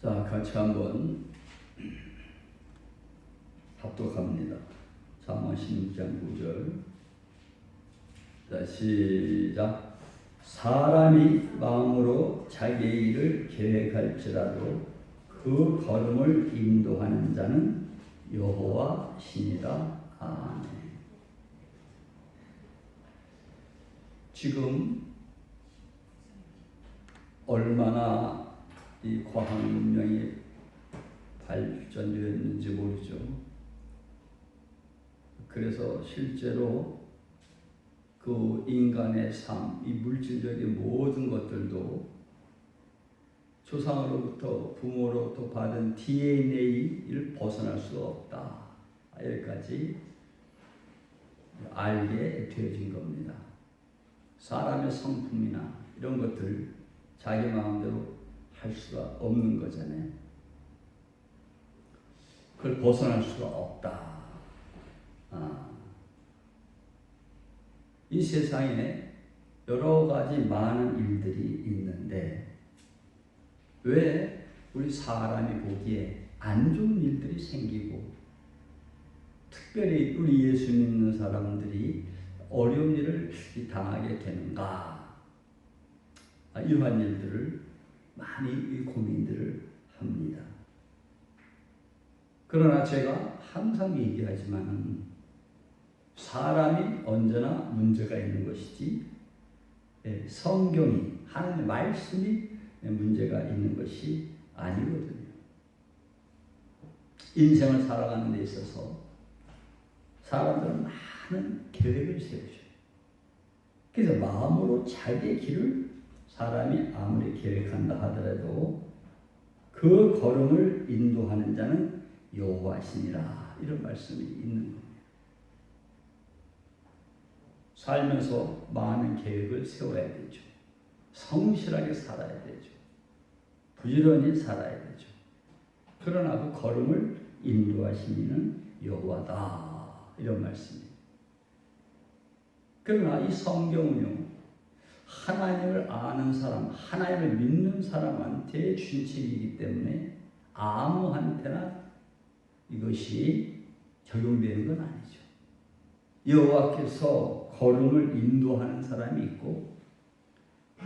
자, 같이 한번 합독합니다. 잠언 16장 9절. 자, 시작. 사람이 마음으로 자기의 일을 계획할지라도 그 걸음을 인도하는 자는 여호와시니라. 아멘. 지금 얼마나 이 과학 문명이 발전되었는지 모르죠. 그래서 실제로 그 인간의 삶, 이 물질적인 모든 것들도 조상으로부터 부모로부터 받은 DNA를 벗어날 수가 없다. 여기까지 알게 되어진 겁니다. 사람의 성품이나 이런 것들 자기 마음대로 할 수가 없는 거잖아요. 그걸 벗어날 수가 없다. 이 세상에 여러 가지 많은 일들이 있는데 왜 우리 사람이 보기에 안 좋은 일들이 생기고 특별히 우리 예수 믿는 사람들이 어려운 일을 당하게 되는가? 이러한 일들을 많이 고민들을 합니다. 그러나 제가 항상 얘기하지만 사람이 언제나 문제가 있는 것이지 성경이 하나님의 말씀이 문제가 있는 것이 아니거든요. 인생을 살아가는 데 있어서 사람들은 많은 계획을 세우죠. 그래서 마음으로 자기의 길을 사람이 아무리 계획한다 하더라도 그 걸음을 인도하는 자는 여호와시니라. 이런 말씀이 있는 겁니다. 살면서 많은 계획을 세워야 되죠. 성실하게 살아야 되죠. 부지런히 살아야 되죠. 그러나 그 걸음을 인도하시는 여호와다. 이런 말씀입니다. 그러나 이 성경은요, 하나님을 아는 사람, 하나님을 믿는 사람한테 주신 책이기 때문에 아무한테나 이것이 적용되는 건 아니죠. 여호와께서 걸음을 인도하는 사람이 있고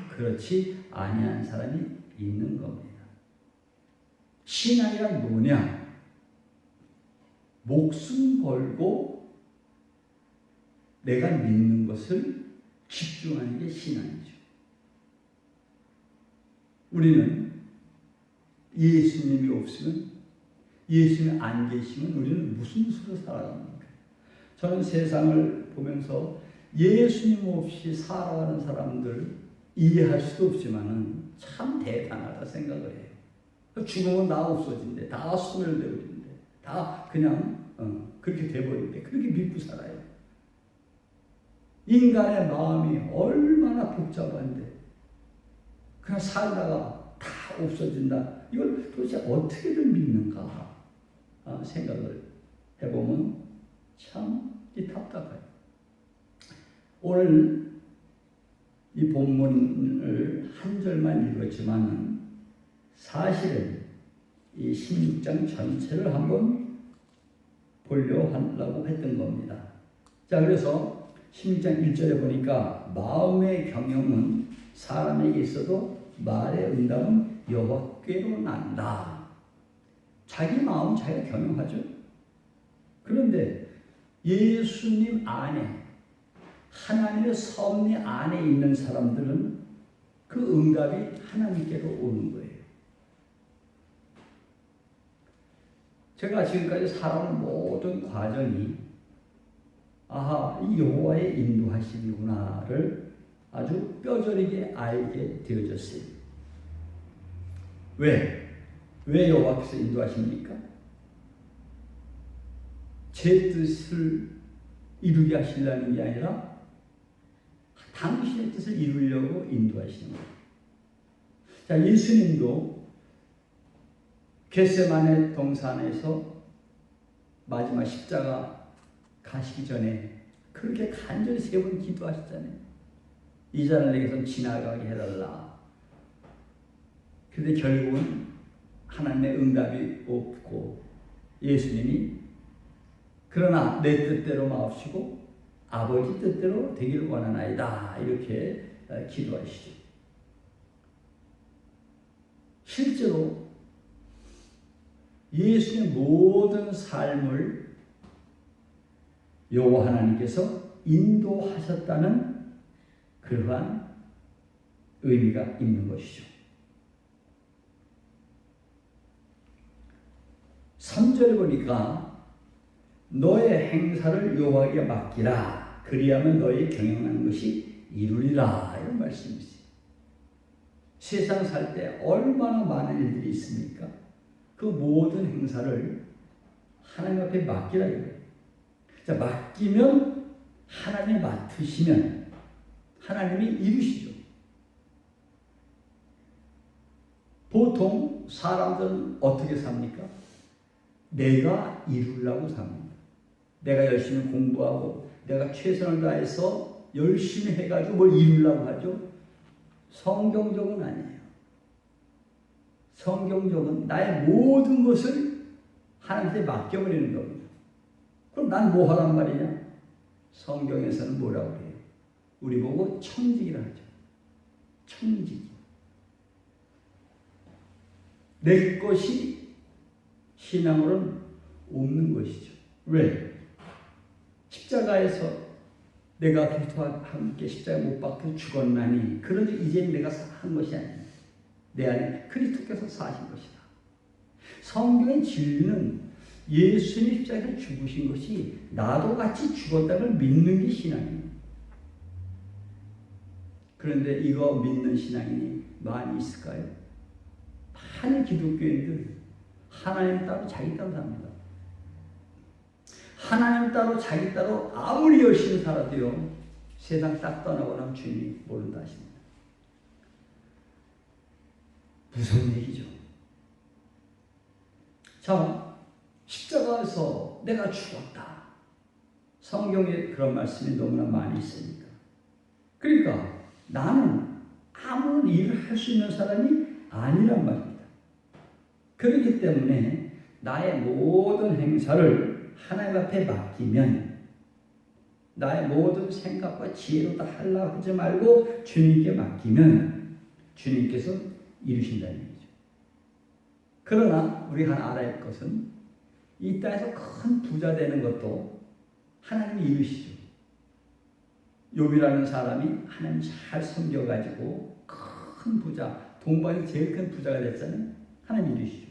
그렇지 아니한 사람이 있는 겁니다. 신앙이란 뭐냐? 목숨 걸고 내가 믿는 것을 집중하는 게 신앙이죠. 우리는 예수님이 없으면, 예수님이 안 계시면 우리는 무슨 수로 살아갑니까? 저는 세상을 보면서 예수님 없이 살아가는 사람들 이해할 수도 없지만 참 대단하다 생각을 해요. 죽으면 다 없어진대. 다 소멸되어진대. 다 그냥 그렇게 돼버린대. 그렇게 믿고 살아요. 인간의 마음이 얼마나 복잡한데 그냥 살다가 다 없어진다. 이걸 도대체 어떻게든 믿는가 생각을 해보면 참 답답해요. 오늘 이 본문을 한 절만 읽었지만 사실은 이 16장 전체를 한번 보려고 했던 겁니다. 자, 그래서 16장 1절에 보니까 마음의 경영은 사람에게 있어도 말의 응답은 여호와께로 난다. 자기 마음 자기가 경영하죠. 그런데 예수님 안에 하나님의 섭리 안에 있는 사람들은 그 응답이 하나님께로 오는 거예요. 제가 지금까지 살아온 모든 과정이 이 여호와의 인도하심이구나를 아주 뼈저리게 알게 되어졌어요. 왜 여호와께서 인도하십니까? 제 뜻을 이루게 하시려는 게 아니라 당신의 뜻을 이루려고 인도하시는 거예요. 자, 예수님도 겟세마네 동산에서 마지막 십자가 가시기 전에 그렇게 간절히 3번 기도하셨잖아요. 이 잔을 내게서 지나가게 해달라. 근데 결국은 하나님의 응답이 없고 예수님이 그러나 내 뜻대로 마옵시고 아버지 뜻대로 되기를 원하나이다 이렇게 기도하시죠. 실제로 예수의 모든 삶을 여호와 하나님께서 인도하셨다는 그러한 의미가 있는 것이죠. 3절에 보니까 너의 행사를 여호와에게 맡기라 그리하면 너의 경영하는 것이 이루리라 이런 말씀이지. 세상 살 때 얼마나 많은 일들이 있습니까? 그 모든 행사를 하나님 앞에 맡기라 이거예요. 자, 맡기면 하나님이 맡으시면 하나님이 이루시죠. 보통 사람들은 어떻게 삽니까? 내가 이루려고 삽니다. 내가 열심히 공부하고 내가 최선을 다해서 열심히 해가지고 뭘 이루려고 하죠. 성경적은 아니에요. 성경적은 나의 모든 것을 하나님께 맡겨버리는 겁니다. 그럼 난 뭐 하란 말이냐? 성경에서는 뭐라고 해요? 우리 보고 청직이라 하죠. 청직. 내 것이 신앙으로는 없는 것이죠. 왜? 십자가에서 내가 그리스도와 함께 십자가에 못 박혀 죽었나니 그러니 이제 내가 한 것이 아니야. 내 안에 그리스도께서 사신 것이다. 성경의 진리는 예수님이 십자가에서 죽으신 것이 나도 같이 죽었다는 믿는 게 신앙이에요. 그런데 이거 믿는 신앙인이 많이 있을까요? 많은 기독교인들 하나님 따로 자기 따로 삽니다. 하나님 따로 자기 따로 아무리 열심히 살아도요 세상 딱 떠나고 나면 주님이 모른다 하십니다. 무서운 얘기죠. 자, 십자가에서 내가 죽었다. 성경에 그런 말씀이 너무나 많이 있으니까. 그러니까 나는 아무런 일을 할 수 있는 사람이 아니란 말입니다. 그렇기 때문에 나의 모든 행사를 하나님 앞에 맡기면 나의 모든 생각과 지혜로 다 하려고 하지 말고 주님께 맡기면 주님께서 이루신다는 얘기죠. 그러나 우리가 알아야 할 것은 이 땅에서 큰 부자 되는 것도 하나님이 이루시죠. 욥이라는 사람이 하나님 잘 섬겨가지고 큰 부자, 동방에서 제일 큰 부자가 됐잖아요. 하나님 이루시죠.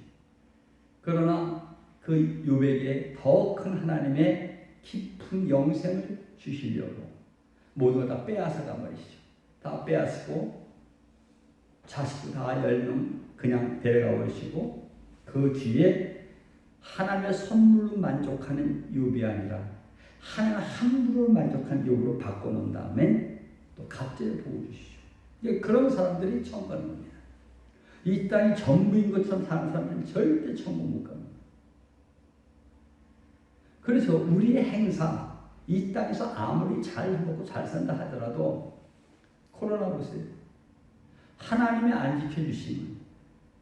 그러나 그 욥에게 더 큰 하나님의 깊은 영생을 주시려고 모두가 다 빼앗아가 버리시죠. 다 빼앗고 자식도 다 10명 그냥 데려가 버리시고 그 뒤에 하나님의 선물로 만족하는 욥이 아니라 하나님 함부로 만족하는 욥으로 바꿔놓은 다음에 또 갑자기 보고 주시죠. 그런 사람들이 처음 가는 겁니다. 이 땅이 전부인 것처럼 사는 사람들은 절대 천국 못 갑니다. 그래서 우리의 행사, 이 땅에서 아무리 잘 먹고 잘 산다 하더라도 코로나 보세요. 하나님이 안 지켜주시면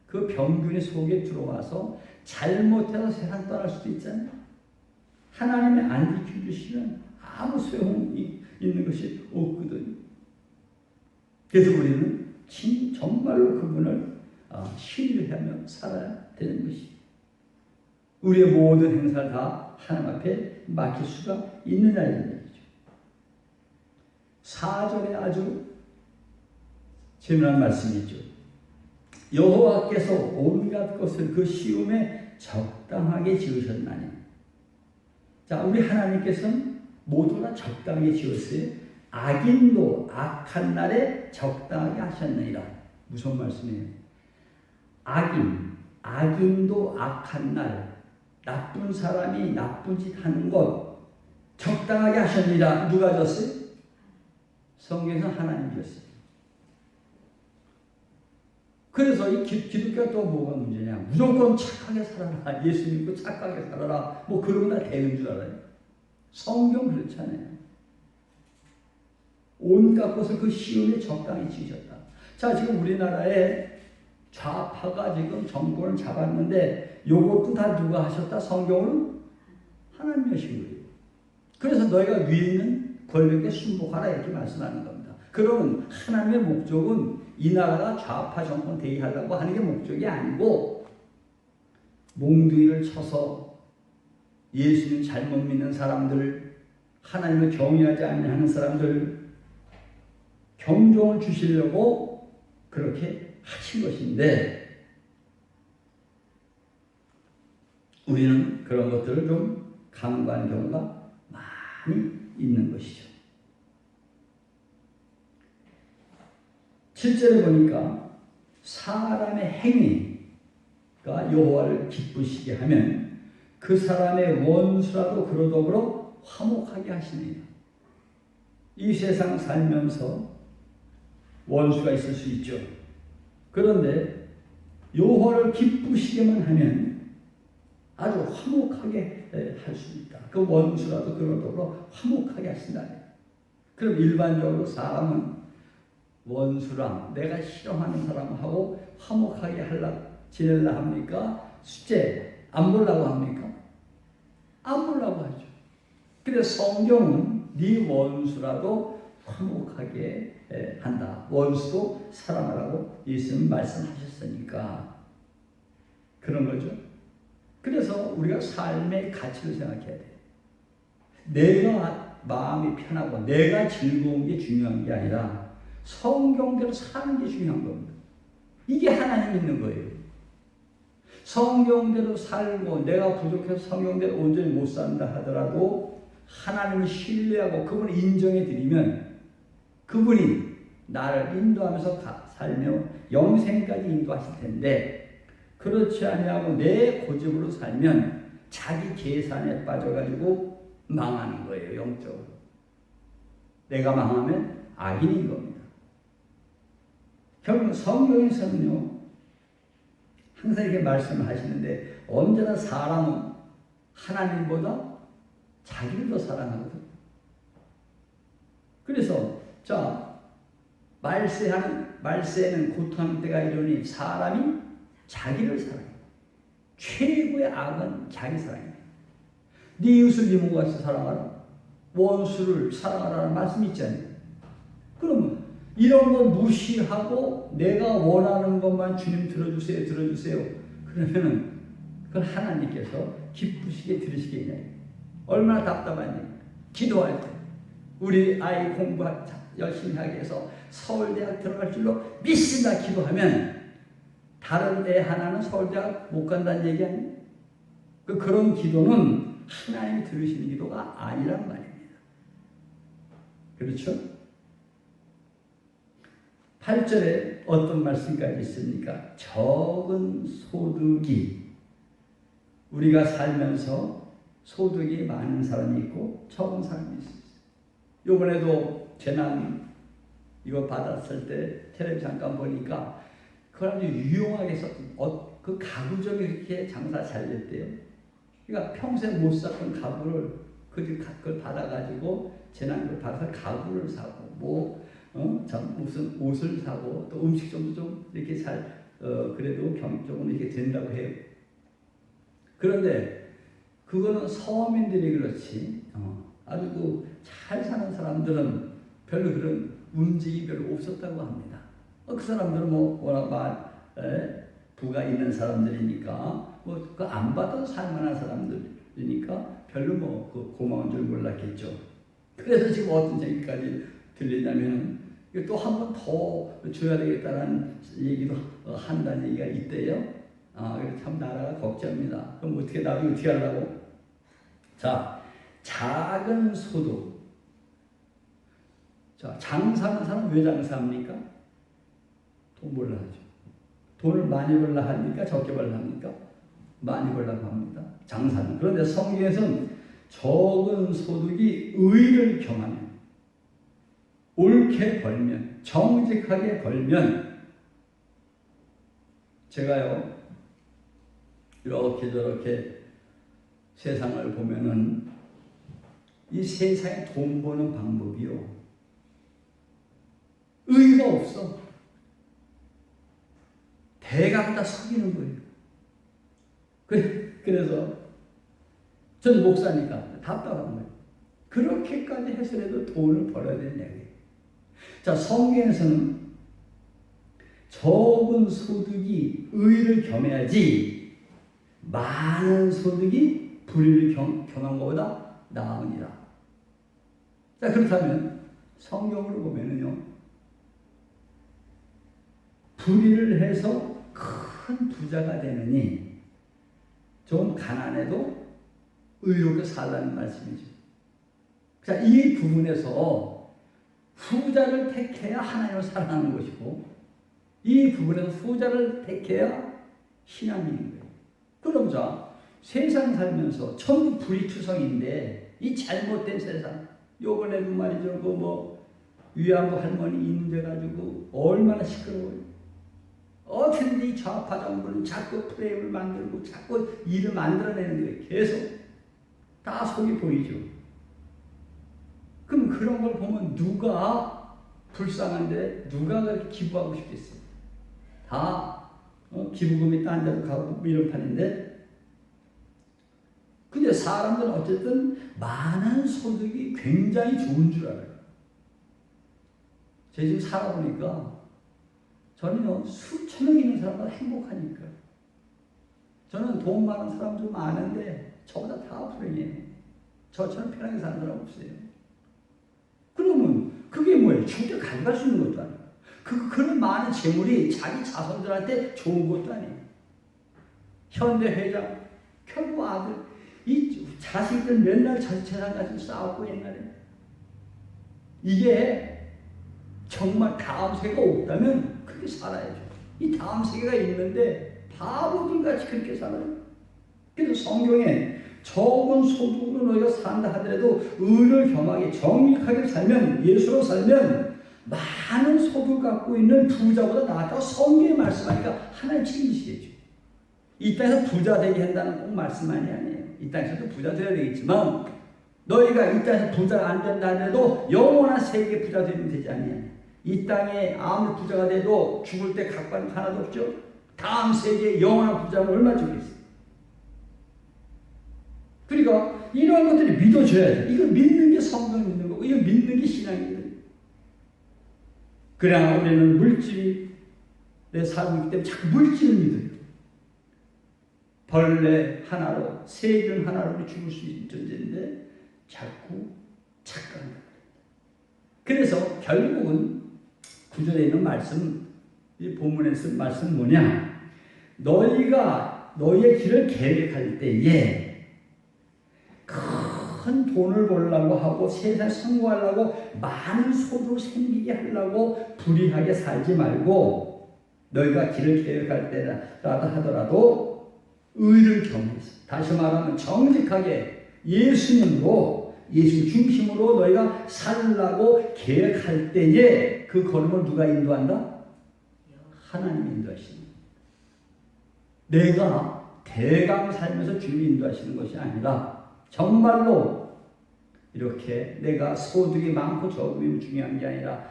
그 병균이 속에 들어와서 잘못해서 세상 떠날 수도 있잖아요. 하나님이 안 지켜주시면 아무 소용이 있는 것이 없거든요. 그래서 우리는 정말로 그분을 신뢰하며 살아야 되는 것이 우리의 모든 행사를 다 하나님 앞에 맡길 수가 있느냐는 얘기죠. 4절에 아주 재미난 말씀이 있죠. 여호와께서 온갖 것을 그 시험에 적당하게 지으셨나니. 자, 우리 하나님께서는 모두 다 적당하게 지었어요. 악인도 악한 날에 적당하게 하셨느니라. 무슨 말씀이에요? 악인도 악한 날, 나쁜 사람이 나쁜 짓 하는 것 적당하게 하셨느니라. 누가 졌어요? 성경에서 하나님이 졌어요. 그래서 이 기독교가 또 뭐가 문제냐? 무조건 착하게 살아라. 예수 믿고 착하게 살아라. 뭐 그러면 다 되는 줄 알아요. 성경 그렇잖아요. 온갖 것을 그 시온에 적당히 지으셨다. 자, 지금 우리나라에 좌파가 지금 정권을 잡았는데 요것도 다 누가 하셨다? 성경은 하나님이 하신 거예요. 그래서 너희가 위에 있는 권력에 순복하라 이렇게 말씀하는 겁니다. 그러면 하나님의 목적은 이 나라가 좌파 정권 대의하려고 하는 게 목적이 아니고 몽둥이를 쳐서 예수님 잘못 믿는 사람들, 하나님을 경외하지 않는 사람들 경종을 주시려고 그렇게 하신 것인데 우리는 그런 것들을 좀 간과하는 경우가 많이 있는 것이죠. 7절에 보니까 사람의 행위가 여호와를 기쁘시게 하면 그 사람의 원수라도 그로 더불어 화목하게 하시느니라. 이 세상 살면서 원수가 있을 수 있죠. 그런데 여호와를 기쁘시게만 하면 아주 화목하게 할 수 있다. 그 원수라도 그로 더불어 화목하게 하신다. 그럼 일반적으로 사람은 원수랑 내가 싫어하는 사람하고 화목하게 지내려 합니까? 숫제 안 보려고 합니까? 안 보려고 하죠. 그래서 성경은 네 원수라도 화목하게 한다. 원수도 사랑하라고 예수님 말씀하셨으니까 그런 거죠. 그래서 우리가 삶의 가치를 생각해야 돼요. 내가 마음이 편하고 내가 즐거운 게 중요한 게 아니라 성경대로 사는 게 중요한 겁니다. 이게 하나님 있는 거예요. 성경대로 살고 내가 부족해서 성경대로 온전히 못 산다 하더라도 하나님을 신뢰하고 그분을 인정해 드리면 그분이 나를 인도하면서 살며 영생까지 인도하실 텐데 그렇지 아니하고 내 고집으로 살면 자기 계산에 빠져가지고 망하는 거예요. 영적으로. 내가 망하면 악인인 겁니다. 결국 성경에서는요 항상 이렇게 말씀을 하시는데 언제나 사람은 하나님보다 자기를 더 사랑하거든. 그래서 말세에는 고통하는 때가 이르니 사람이 자기를 사랑해. 최고의 악은 자기 사랑이에요. 네 이웃을 네 몸과 같이 사랑하라. 원수를 사랑하라는 말씀이 있잖아요. 그러면 이런 거 무시하고 내가 원하는 것만 주님 들어주세요. 그러면은 그걸 하나님께서 기쁘시게 들으시겠냐. 얼마나 답답한지. 기도할 때 우리 아이 공부 열심히 하기 위해서 서울대학 들어갈 줄로 믿습니다 기도하면 다른 애 하나는 서울대학 못 간다는 얘기 아니에요? 그런 기도는 하나님이 들으시는 기도가 아니란 말입니다. 그렇죠? 8절에 어떤 말씀까지 있습니까? 적은 소득이 우리가 살면서 소득이 많은 사람이 있고 적은 사람이 있어요. 이번에도 재난 이거 받았을 때 텔레비 잠깐 보니까 그걸 아주 유용하게 해서 그 가구점이 이렇게 장사 잘 됐대요. 그러니까 평생 못 샀던 가구를 그걸 받아가지고 재난을 받아서 가구를 사고 무슨 옷을 사고 또 음식점도 좀 이렇게 그래도 경적으로 이렇게 된다고 해요. 그런데 그거는 서민들이 그렇지 아주 잘 사는 사람들은 별로 그런 움직임이 별로 없었다고 합니다. 그 사람들은 워낙 부가 있는 사람들이니까 그 안 받아도 살만한 사람들이니까 별로 고마운 줄 몰랐겠죠. 그래서 지금 어떤 얘기까지 들리냐면 또 한 번 더 줘야 되겠다는 얘기도 한다는 얘기가 있대요. 그래서 참 나라가 걱정입니다. 그럼 어떻게 하려고? 작은 소득. 장사하는 사람은 왜 장사합니까? 돈 벌려 하죠. 돈을 많이 벌려 합니까? 적게 벌려 합니까? 많이 벌려고 합니다. 장사는. 그런데 성경에서는 적은 소득이 의를 경하면, 옳게 벌면, 정직하게 벌면, 제가요, 이렇게 저렇게 세상을 보면은 이 세상에 돈 버는 방법이요. 의가 없어. 대강 다 속이는 거예요. 그래서 저는 목사니까 답답한 거예요. 그렇게까지 해서라도 돈을 벌어야 되는 얘기예요. 자, 성경에서는 적은 소득이 의를 겸해야지 많은 소득이 불의를 겸한 것보다 나으니라. 자, 그렇다면 성경으로 보면은요, 불의를 해서 큰 부자가 되느니 좀 가난해도 의롭게 살라는 말씀이죠. 자, 이 부분에서 후자를 택해야 하나님을 사랑하는 것이고, 이 부분에서 후자를 택해야 신앙인 거예요. 그럼 자, 세상 살면서 전부 불의투성인데 이 잘못된 세상, 요번에도 말이죠, 위안부 할머니 인문돼가지고 얼마나 시끄러워요. 어떻게든지 좌파 정부는 자꾸 프레임을 만들고 자꾸 일을 만들어내는 거예요. 계속 다 속이 보이죠. 그럼 그런 걸 보면 누가 불쌍한데 누가 그렇게 기부하고 싶겠어요? 다 기부금이 딴 데로 가고 이런 판인데, 근데 사람들은 어쨌든 많은 소득이 굉장히 좋은 줄 알아요. 제 집 살아보니까 저는요, 수천 명 있는 사람보다 행복하니까. 저는 돈 많은 사람도 많은데 저보다 다 불행해요. 저처럼 편하게 사는 사람 없어요. 그러면 그게 뭐예요? 절대 가져갈 수 있는 것도 아니에요. 그런 많은 재물이 자기 자손들한테 좋은 것도 아니에요. 현대 회장, 결국 아들, 이 자식들 맨날 재산 가지고 싸우고 옛날에. 이게 정말 다음 세계가 없다면 그렇게 살아야죠. 이 다음 세계가 있는데 바보들같이 그렇게 살아요. 그래서 성경에 적은 소득으로 너희가 산다 하더라도 의를 겸하게 정직하게 살면, 예수로 살면 많은 소득을 갖고 있는 부자보다 낫다고 성경에 말씀하니까 하나님 책임지시겠죠. 이 땅에서 부자 되게 한다는 꼭 말씀만이 아니에요. 이 땅에서도 부자 되어야 되겠지만 너희가 이 땅에서 부자가 안 된다 하더라도 영원한 세계 부자 되면 되지 않냐. 이 땅에 아무리 부자가 돼도 죽을 때 각광 하나도 없죠. 다음 세계에 영원한 부자는 얼마나 좋겠어요. 그러니까 이러한 것들이 믿어져야 돼. 이걸 믿는 게 성경을 믿는 거고, 이걸 믿는 게 신앙입니다. 그러나 우리는 물질에 살고 있기 때문에 자꾸 물질을 믿어요. 벌레 하나로, 세균 하나로 죽을 수 있는 존재인데 자꾸 착각합니다. 그래서 결국은 구절에 있는 말씀, 이 본문에 쓴 말씀은 뭐냐? 너희가 너희의 길을 계획할 때에 큰 돈을 벌려고 하고 세상에 성공하려고 많은 소득을 생기게 하려고 불의하게 살지 말고, 너희가 길을 계획할 때라도 하더라도 의를 겸해서, 다시 말하면 정직하게 예수님으로, 예수 중심으로 너희가 살려고 계획할 때에 그 걸음을 누가 인도한다? 하나님이 인도하시는 거예요. 내가 대강 살면서 주님이 인도하시는 것이 아니라 정말로 이렇게 내가 소득이 많고 적음이 중요한 게 아니라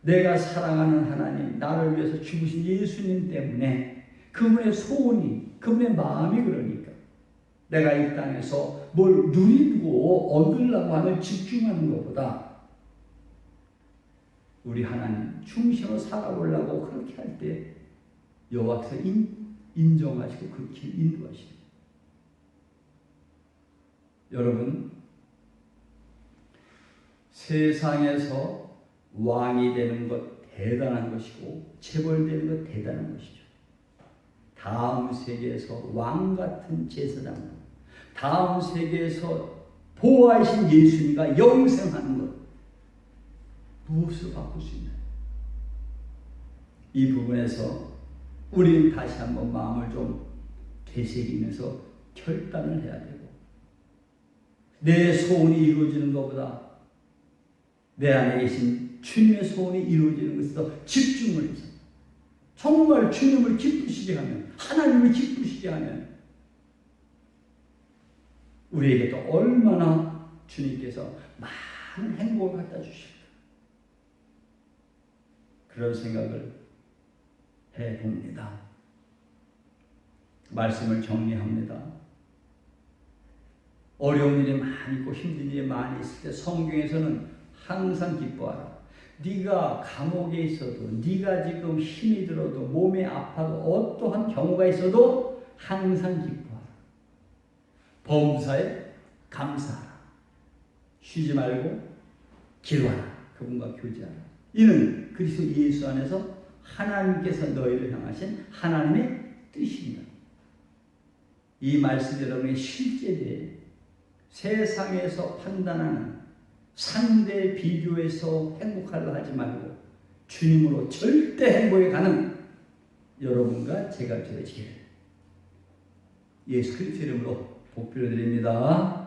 내가 사랑하는 하나님, 나를 위해서 죽으신 예수님 때문에 그분의 소원이, 그분의 마음이 그러니까 내가 이 땅에서 뭘 누리고 얻으려고 하는 집중하는 것보다 우리 하나님 중심으로 살아보려고 그렇게 할 때 여호와께서 인정하시고 그렇게 인도하십니다. 여러분, 세상에서 왕이 되는 것 대단한 것이고 재벌되는 것 대단한 것이죠. 다음 세계에서 왕 같은 제사장, 다음 세계에서 보호하신 예수님과 영생하는 것, 무엇을 바꿀 수 있나요? 이 부분에서 우리는 다시 한번 마음을 좀 되새기면서 결단을 해야 되고, 내 소원이 이루어지는 것보다 내 안에 계신 주님의 소원이 이루어지는 것에 더 집중을 해서 정말 주님을 기쁘시게 하면, 하나님을 기쁘시게 하면 우리에게 또 얼마나 주님께서 많은 행복을 갖다 주실까, 그런 생각을 해봅니다. 말씀을 정리합니다. 어려운 일이 많이 있고 힘든 일이 많이 있을 때 성경에서는 항상 기뻐하라. 네가 감옥에 있어도, 네가 지금 힘이 들어도, 몸이 아파도, 어떠한 경우가 있어도 항상 기뻐하라. 범사에 감사하라. 쉬지 말고 기도하라. 그분과 교제하라. 이는 그리스도 예수 안에서 하나님께서 너희를 향하신 하나님의 뜻입니다. 이 말씀 여러분의 실제에 세상에서 판단하는 상대 비교해서 행복하려 하지 말고 주님으로 절대 행복에 가는 여러분과 제가 되어지기를 예수 그리스도 이름으로 복비를 드립니다.